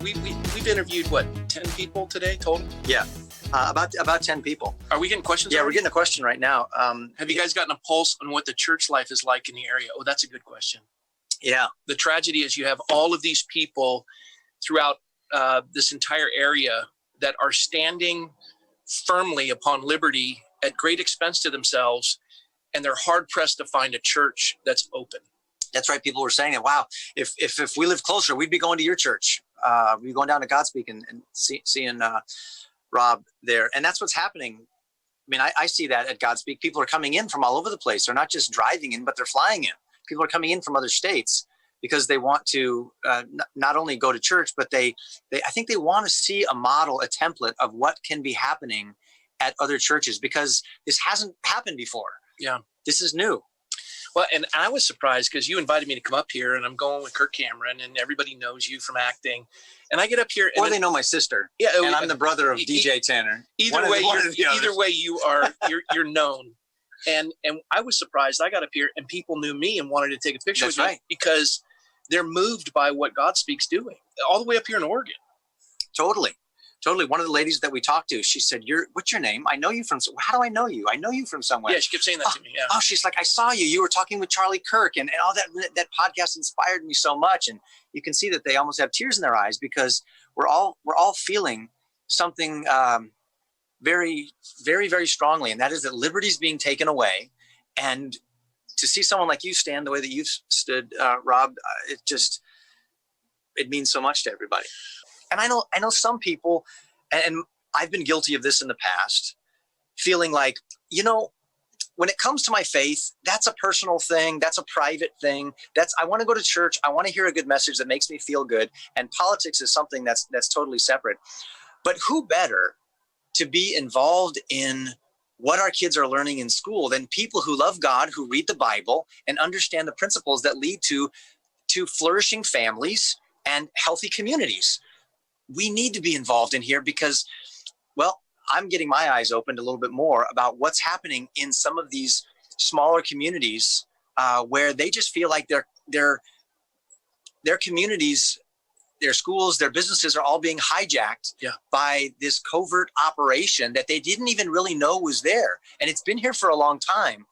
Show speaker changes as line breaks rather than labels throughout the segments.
We've interviewed, 10 people today total?
Yeah, about 10 people.
Are we getting questions?
Yeah,
already?
we're getting a question right now.
Have you guys gotten a pulse on what the church life is like in the area? Oh, that's a good question.
Yeah.
The tragedy is you have all of these people throughout this entire area that are standing firmly upon liberty at great expense to themselves, and they're hard-pressed to find a church that's open.
That's right. People were saying that, wow, if we lived closer, we'd be going to your church. We'd be going down to Godspeak and seeing Rob there. And that's what's happening. I mean, I see that at Godspeak. People are coming in from all over the place. They're not just driving in, but they're flying in. People are coming in from other states because they want to not only go to church, but I think they want to see a model, a template of what can be happening at other churches, because this hasn't happened before.
Yeah.
This is new.
Well, and I was surprised because you invited me to come up here, and I'm going with Kirk Cameron, and everybody knows you from acting. And I get up here, and
they know my sister. Yeah, and I'm the brother of DJ Tanner.
Either way, you're known. And I was surprised. I got up here, and people knew me and wanted to take a picture with me because they're moved by what Godspeak's doing, all the way up here in Oregon.
Totally. One of the ladies that we talked to, she said, what's your name? I know you from, how do I know you? I know you from somewhere.
Yeah, she kept saying that to me. Yeah.
Oh, she's like, I saw you. You were talking with Charlie Kirk, and all that podcast inspired me so much. And you can see that they almost have tears in their eyes because we're all feeling something very, very, very strongly. And that is that liberty is being taken away. And to see someone like you stand the way that you've stood, Rob, it means so much to everybody. And I know some people, and I've been guilty of this in the past, feeling like, when it comes to my faith, that's a personal thing. That's a private thing. I want to go to church. I want to hear a good message that makes me feel good. And politics is something that's totally separate. But who better to be involved in what our kids are learning in school than people who love God, who read the Bible and understand the principles that lead to flourishing families and healthy communities. We need to be involved in here because, well, I'm getting my eyes opened a little bit more about what's happening in some of these smaller communities where they just feel like their communities, their schools, their businesses are all being hijacked by this covert operation that they didn't even really know was there. And it's been here for a long time,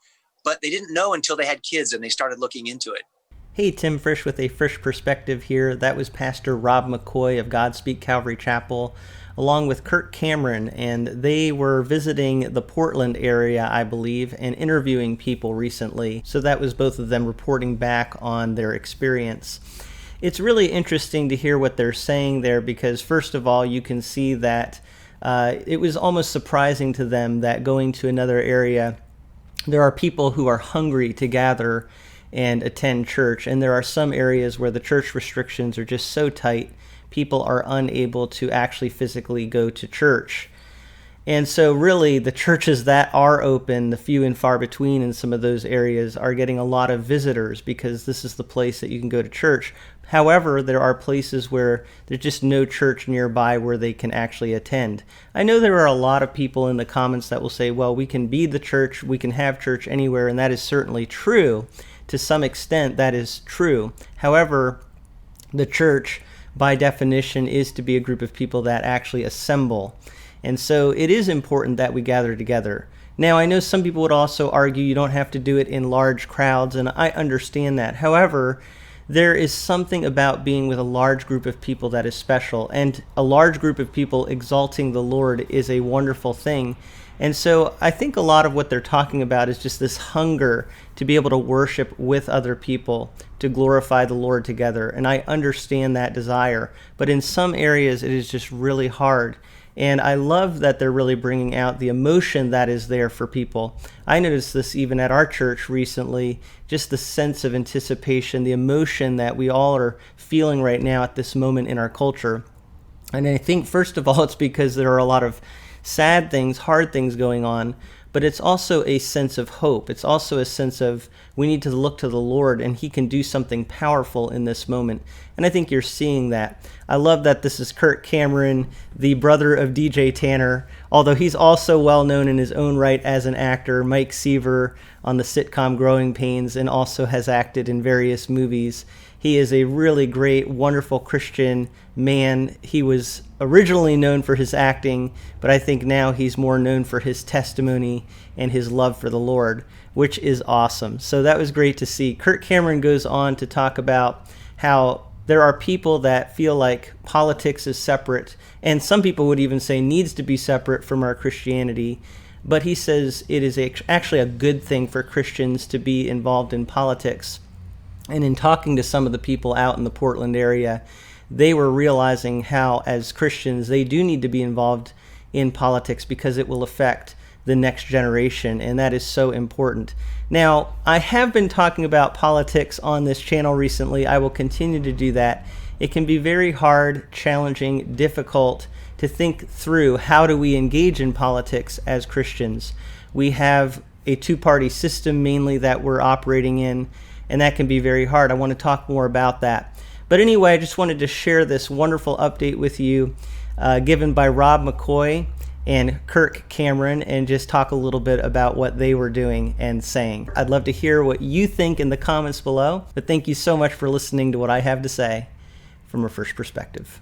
but they didn't know until they had kids and they started looking into it.
Hey, Tim Frisch with A Frisch Perspective here. That was Pastor Rob McCoy of Godspeak Calvary Chapel, along with Kirk Cameron, and they were visiting the Portland area, I believe, and interviewing people recently. So that was both of them reporting back on their experience. It's really interesting to hear what they're saying there because, first of all, you can see that it was almost surprising to them that going to another area, there are people who are hungry to gather and attend church. And there are some areas where the church restrictions are just so tight, people are unable to actually physically go to church. And so really the churches that are open, the few and far between in some of those areas, are getting a lot of visitors because this is the place that you can go to church. However, there are places where there's just no church nearby where they can actually attend. I know there are a lot of people in the comments that will say, well, we can be the church, we can have church anywhere, and that is certainly true. To some extent, that is true. However, the church, by definition, is to be a group of people that actually assemble. And so it is important that we gather together. Now, I know some people would also argue you don't have to do it in large crowds, and I understand that. However, there is something about being with a large group of people that is special, and a large group of people exalting the Lord is a wonderful thing. And so I think a lot of what they're talking about is just this hunger to be able to worship with other people, to glorify the Lord together. And I understand that desire. But in some areas, it is just really hard. And I love that they're really bringing out the emotion that is there for people. I noticed this even at our church recently, just the sense of anticipation, the emotion that we all are feeling right now at this moment in our culture. And I think, first of all, it's because there are a lot of sad things, hard things going on, but it's also a sense of hope. It's also a sense of We need to look to the Lord, and he can do something powerful in this moment. And I think you're seeing that. I love that this is Kirk Cameron, the brother of DJ Tanner, although he's also well known in his own right as an actor. Mike Seaver on the sitcom Growing Pains, and also has acted in various movies. He is a really great, wonderful Christian man. He was originally known for his acting, but I think now he's more known for his testimony and his love for the Lord, which is awesome. So that was great to see. Kirk Cameron goes on to talk about how there are people that feel like politics is separate, and some people would even say needs to be separate from our Christianity. But he says it is actually a good thing for Christians to be involved in politics. And in talking to some of the people out in the Portland area, they were realizing how, as Christians, they do need to be involved in politics because it will affect the next generation, and that is so important. Now, I have been talking about politics on this channel recently. I will continue to do that. It can be very hard, challenging, difficult to think through how do we engage in politics as Christians. We have a two-party system mainly that we're operating in, and that can be very hard. I want to talk more about that. But anyway, I just wanted to share this wonderful update with you given by Rob McCoy and Kirk Cameron, and just talk a little bit about what they were doing and saying. I'd love to hear what you think in the comments below, but thank you so much for listening to what I have to say from A Frisch Perspective.